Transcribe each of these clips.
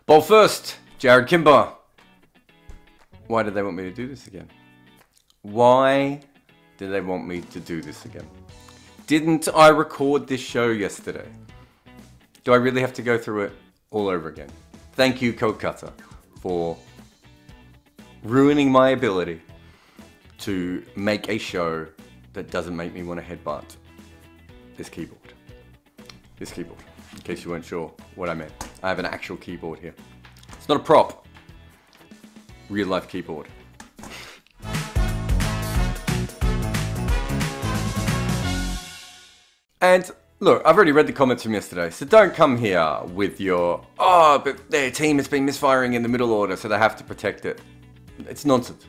Ball first, Jarrod Kimber. Why did they want me to do this again? Why did they want me to do this again? Didn't I record this show yesterday? Do I really have to go through it all over again? Thank you, Kolkata, for ruining my ability to make a show that doesn't make me want to headbutt this keyboard. This keyboard, in case you weren't sure what I meant. I have an actual keyboard here. It's not a prop. Real life keyboard. And look, I've already read the comments from yesterday, so don't come here with your, oh, but their team has been misfiring in the middle order, so they have to protect it. It's nonsense.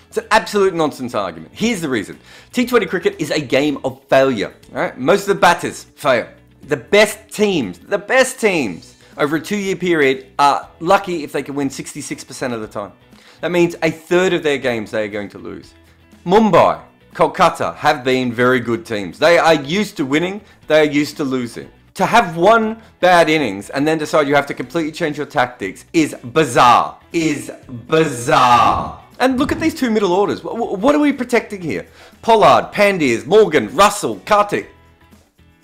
It's an absolute nonsense argument. Here's the reason. T20 cricket is a game of failure. Right? Most of the batters fail. The best teams over a 2-year period are lucky if they can win 66% of the time. That means a third of their games they are going to lose. Mumbai, Kolkata have been very good teams. They are used to winning, they are used to losing. To have one bad innings and then decide you have to completely change your tactics is bizarre. And look at these two middle orders. What are we protecting here? Pollard, Pandias, Morgan, Russell, Karthik.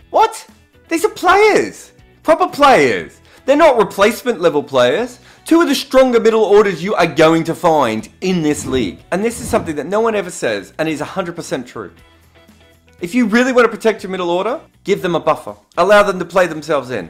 What? These are players. Proper players. They're not replacement level players. Two of the stronger middle orders you are going to find in this league. And this is something that no one ever says and is 100% true. If you really want to protect your middle order, give them a buffer. Allow them to play themselves in.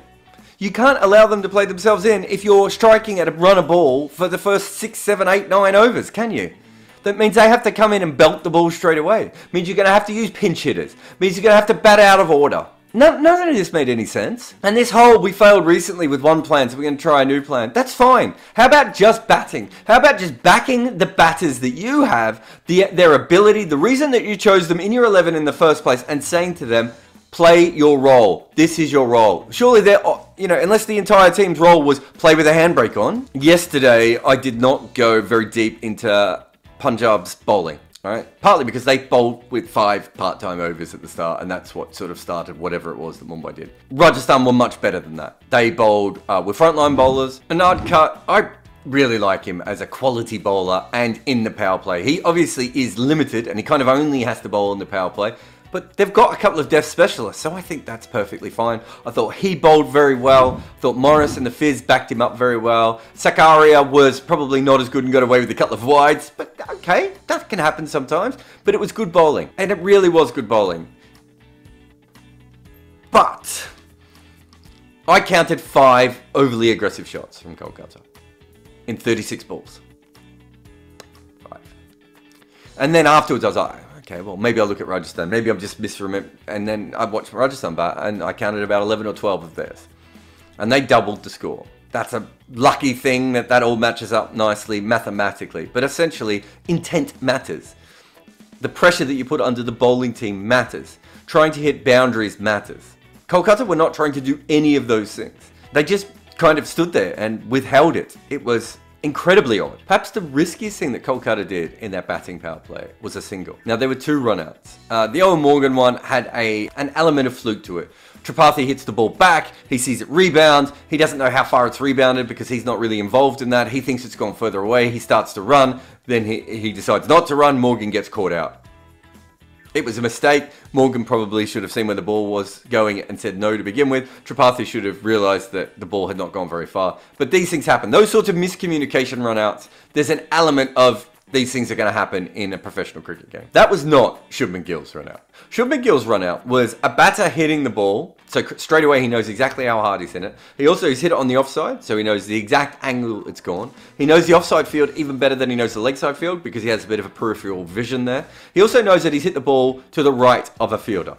You can't allow them to play themselves in if you're striking at a run a ball for the first 6, 7, 8, 9 overs, can you? That means they have to come in and belt the ball straight away. It means you're going to have to use pinch hitters. It means you're going to have to bat out of order. None of this made any sense. And this whole, we failed recently with one plan, so we're going to try a new plan. That's fine. How about just batting? How about just backing the batters that you have, their ability, the reason that you chose them in your 11 in the first place, and saying to them, play your role. This is your role. Surely they're, unless the entire team's role was play with a handbrake on. Yesterday, I did not go very deep into Punjab's bowling. Right? Partly because they bowled with 5 part-time overs at the start, and that's what sort of started whatever it was that Mumbai did. Rajasthan were much better than that. They bowled with frontline bowlers. Anad Cut, I really like him as a quality bowler and in the power play. He obviously is limited, and he kind of only has to bowl in the power play. But they've got a couple of deaf specialists, so I think that's perfectly fine. I thought he bowled very well. I thought Morris and the Fizz backed him up very well. Sakaria was probably not as good and got away with a couple of wides, but okay, that can happen sometimes. But it was good bowling, and it really was good bowling. But I counted 5 overly aggressive shots from Kolkata in 36 balls. 5. And then afterwards I was like, okay, well, maybe I'll look at Rajasthan. Maybe I'm just misremembering. And then I watched Rajasthan bat, and I counted about 11 or 12 of theirs. And they doubled the score. That's a lucky thing that all matches up nicely mathematically. But essentially, intent matters. The pressure that you put under the bowling team matters. Trying to hit boundaries matters. Kolkata were not trying to do any of those things. They just kind of stood there and withheld it. It was incredibly odd. Perhaps the riskiest thing that Kolkata did in that batting power play was a single. Now, there were 2 run-outs. The Owen Morgan one had an element of fluke to it. Tripathi hits the ball back, he sees it rebound, he doesn't know how far it's rebounded because he's not really involved in that. He thinks it's gone further away, he starts to run, then he decides not to run, Morgan gets caught out. It was a mistake. Morgan probably should have seen where the ball was going and said no to begin with. Tripathi should have realised that the ball had not gone very far. But these things happen. Those sorts of miscommunication run-outs, there's an element of these things are going to happen in a professional cricket game. That was not Shubman Gill's run-out. Shubman Gill's run-out was a batter hitting the ball, so straight away he knows exactly how hard he's in it. He also has hit it on the offside, so he knows the exact angle it's gone. He knows the offside field even better than he knows the leg side field because he has a bit of a peripheral vision there. He also knows that he's hit the ball to the right of a fielder.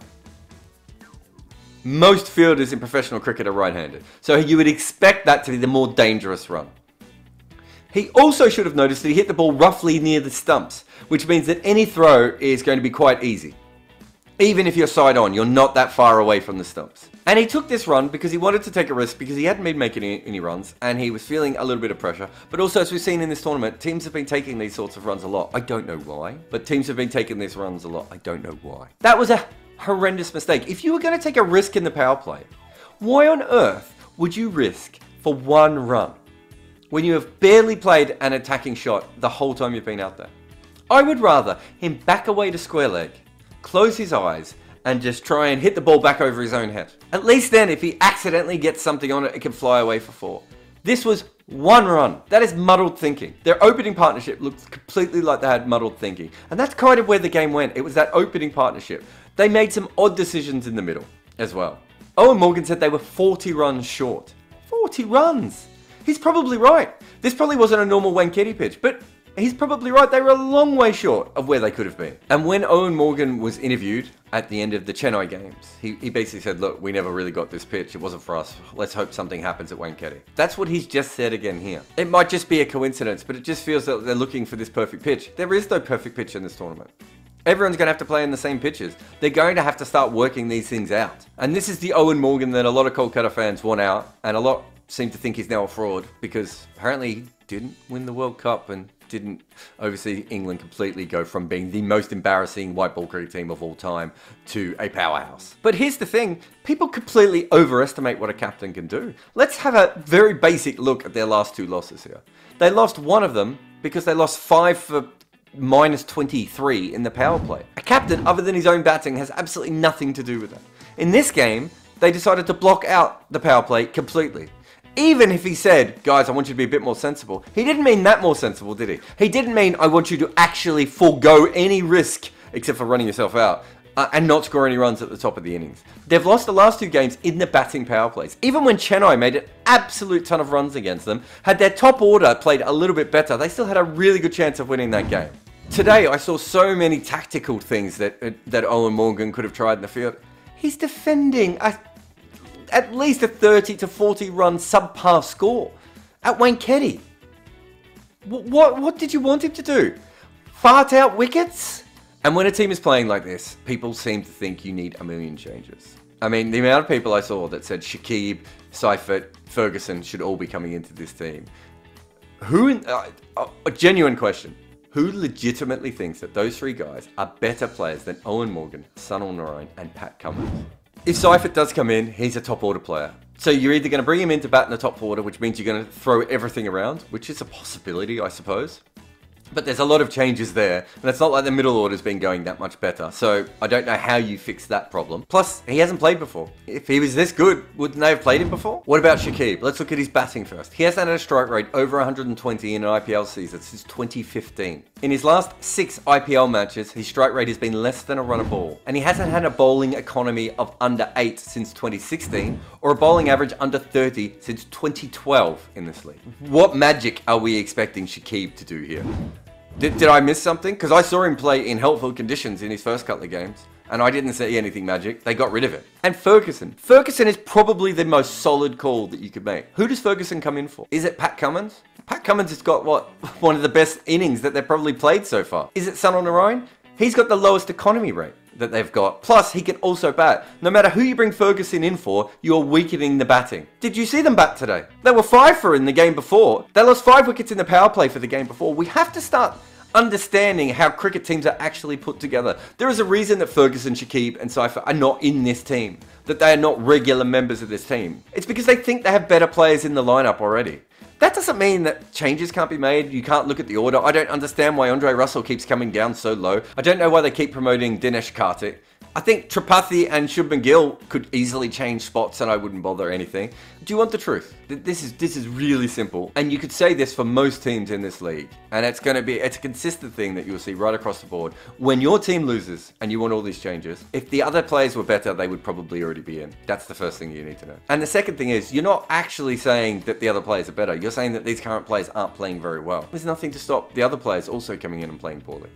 Most fielders in professional cricket are right-handed, so you would expect that to be the more dangerous run. He also should have noticed that he hit the ball roughly near the stumps, which means that any throw is going to be quite easy. Even if you're side on, you're not that far away from the stumps. And he took this run because he wanted to take a risk because he hadn't been making any runs and he was feeling a little bit of pressure. But also, as we've seen in this tournament, teams have been taking these sorts of runs a lot. I don't know why, but teams have been taking these runs a lot. I don't know why. That was a horrendous mistake. If you were going to take a risk in the power play, why on earth would you risk for 1 run? when you have barely played an attacking shot the whole time you've been out there? I would rather him back away to square leg, close his eyes, and just try and hit the ball back over his own head. At least then, if he accidentally gets something on it, it can fly away for 4. This was 1 run. That is muddled thinking. Their opening partnership looked completely like they had muddled thinking. And that's kind of where the game went. It was that opening partnership. They made some odd decisions in the middle as well. Owen Morgan said they were 40 runs short. 40 runs! He's probably right. This probably wasn't a normal Wankhede pitch, but he's probably right. They were a long way short of where they could have been. And when Owen Morgan was interviewed at the end of the Chennai games, he basically said, look, we never really got this pitch. It wasn't for us. Let's hope something happens at Wankhede. That's what he's just said again here. It might just be a coincidence, but it just feels that they're looking for this perfect pitch. There is no perfect pitch in this tournament. Everyone's going to have to play in the same pitches. They're going to have to start working these things out. And this is the Owen Morgan that a lot of Kolkata fans want out, and a lot seem to think he's now a fraud because apparently he didn't win the World Cup and didn't oversee England completely go from being the most embarrassing white ball cricket team of all time to a powerhouse. But here's the thing, people completely overestimate what a captain can do. Let's have a very basic look at their last 2 losses here. They lost one of them because they lost 5 for -23 in the power play. A captain, other than his own batting, has absolutely nothing to do with that. In this game, they decided to block out the power play completely. Even if he said, guys, I want you to be a bit more sensible, he didn't mean that more sensible, did he? He didn't mean, I want you to actually forego any risk, except for running yourself out, and not score any runs at the top of the innings. They've lost the last 2 games in the batting power plays. Even when Chennai made an absolute ton of runs against them, had their top order played a little bit better, they still had a really good chance of winning that game. Today, I saw so many tactical things that Owen Morgan could have tried in the field. He's defending at least a 30 to 40 run subpar score at Wankhede. What did you want him to do? Fart out wickets? And when a team is playing like this, people seem to think you need a million changes. I mean, the amount of people I saw that said Shakib, Seifert, Ferguson should all be coming into this team. A genuine question. Who legitimately thinks that those 3 guys are better players than Owen Morgan, Sunil Narine, and Pat Cummins? If Seifert does come in, he's a top order player. So you're either going to bring him in to bat in the top order, which means you're going to throw everything around, which is a possibility, I suppose. But there's a lot of changes there, and it's not like the middle order's been going that much better. So I don't know how you fix that problem. Plus, he hasn't played before. If he was this good, wouldn't they have played him before? What about Shakib? Let's look at his batting first. He hasn't had a strike rate over 120 in an IPL season since 2015. In his last 6 IPL matches, his strike rate has been less than a run a ball. And he hasn't had a bowling economy of under 8 since 2016, or a bowling average under 30 since 2012 in this league. What magic are we expecting Shakib to do here? Did I miss something? Because I saw him play in helpful conditions in his first couple of games, and I didn't see anything magic. They got rid of it. And Ferguson. Ferguson is probably the most solid call that you could make. Who does Ferguson come in for? Is it Pat Cummins? Pat Cummins has got, one of the best innings that they've probably played so far. Is it Sunil Narine? He's got the lowest economy rate that they've got. Plus, he can also bat. No matter who you bring Ferguson in for, you're weakening the batting. Did you see them bat today? They were 5 for in the game before. They lost 5 wickets in the power play for the game before. We have to start understanding how cricket teams are actually put together. There is a reason that Ferguson, Shakib, and Seifert are not in this team. That they are not regular members of this team. It's because they think they have better players in the lineup already. That doesn't mean that changes can't be made. You can't look at the order. I don't understand why Andre Russell keeps coming down so low. I don't know why they keep promoting Dinesh Karthik. I think Tripathi and Shubman Gill could easily change spots and I wouldn't bother anything. Do you want the truth? This is really simple. And you could say this for most teams in this league. And it's a consistent thing that you'll see right across the board. When your team loses and you want all these changes, if the other players were better, they would probably already be in. That's the first thing you need to know. And the second thing is, you're not actually saying that the other players are better. You're saying that these current players aren't playing very well. There's nothing to stop the other players also coming in and playing poorly.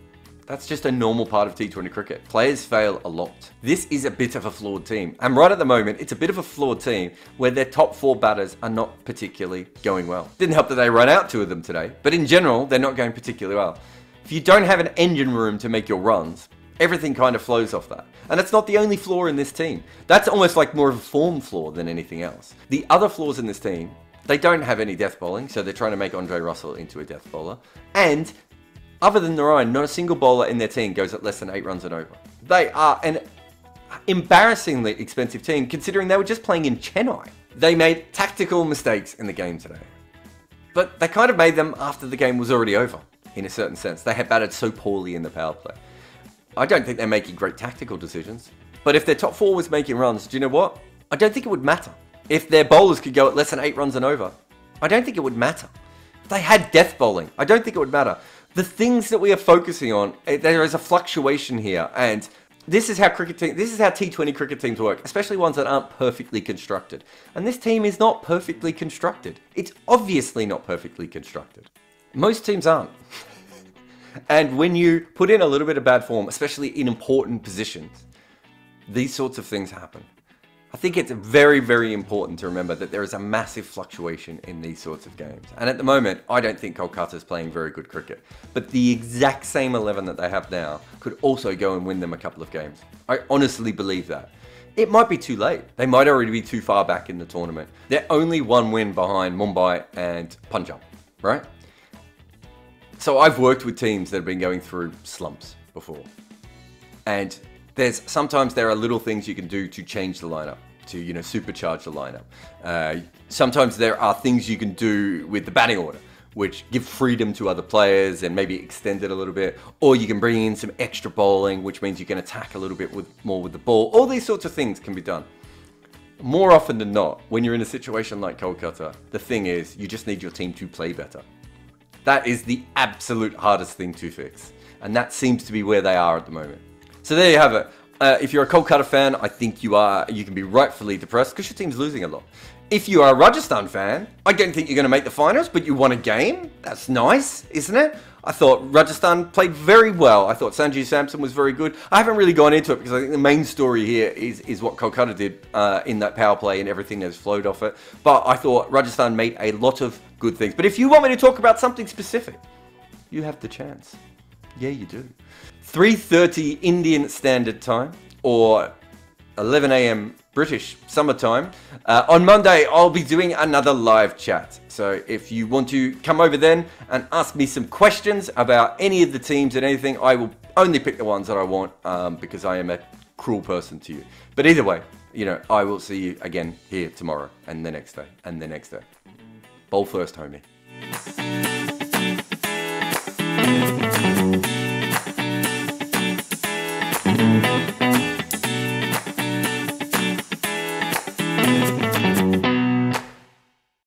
That's just a normal part of T20 cricket. Players fail a lot. This is a bit of a flawed team. And right at the moment, it's a bit of a flawed team where their top 4 batters are not particularly going well. Didn't help that they ran out 2 of them today. But in general, they're not going particularly well. If you don't have an engine room to make your runs, everything kind of flows off that. And that's not the only flaw in this team. That's almost like more of a form flaw than anything else. The other flaws in this team, they don't have any death bowling, so they're trying to make Andre Russell into a death bowler. And other than Narine, not a single bowler in their team goes at less than 8 runs and over. They are an embarrassingly expensive team, considering they were just playing in Chennai. They made tactical mistakes in the game today. But they kind of made them after the game was already over, in a certain sense. They had batted so poorly in the power play. I don't think they're making great tactical decisions. But if their top 4 was making runs, do you know what? I don't think it would matter. If their bowlers could go at less than 8 runs and over, I don't think it would matter. If they had death bowling, I don't think it would matter. The things that we are focusing on, there is a fluctuation here, and this is how T20 cricket teams work, especially ones that aren't perfectly constructed. And this team is not perfectly constructed. It's obviously not perfectly constructed. Most teams aren't. And when you put in a little bit of bad form, especially in important positions, these sorts of things happen. I think it's very, very important to remember that there is a massive fluctuation in these sorts of games. And at the moment, I don't think Kolkata is playing very good cricket. But the exact same 11 that they have now could also go and win them a couple of games. I honestly believe that. It might be too late. They might already be too far back in the tournament. They're only 1 win behind Mumbai and Punjab, right? So I've worked with teams that have been going through slumps before. And sometimes there are little things you can do to change the lineup, to supercharge the lineup. Sometimes there are things you can do with the batting order, which give freedom to other players and maybe extend it a little bit. Or you can bring in some extra bowling, which means you can attack a little bit more with the ball. All these sorts of things can be done. More often than not, when you're in a situation like Kolkata, the thing is, you just need your team to play better. That is the absolute hardest thing to fix. And that seems to be where they are at the moment. So there you have it. If you're a Kolkata fan, I think you can be rightfully depressed because your team's losing a lot. If you are a Rajasthan fan, I don't think you're going to make the finals, but you won a game. That's nice, isn't it? I thought Rajasthan played very well. I thought Sanju Samson was very good. I haven't really gone into it because I think the main story here is what Kolkata did in that power play and everything that's flowed off it. But I thought Rajasthan made a lot of good things. But if you want me to talk about something specific, you have the chance. Yeah, you do. 3:30 Indian Standard Time or 11 a.m. British summertime. On Monday, I'll be doing another live chat. So if you want to come over then and ask me some questions about any of the teams and anything, I will only pick the ones that I want because I am a cruel person to you. But either way, I will see you again here tomorrow and the next day and the next day. Bowl first, homie.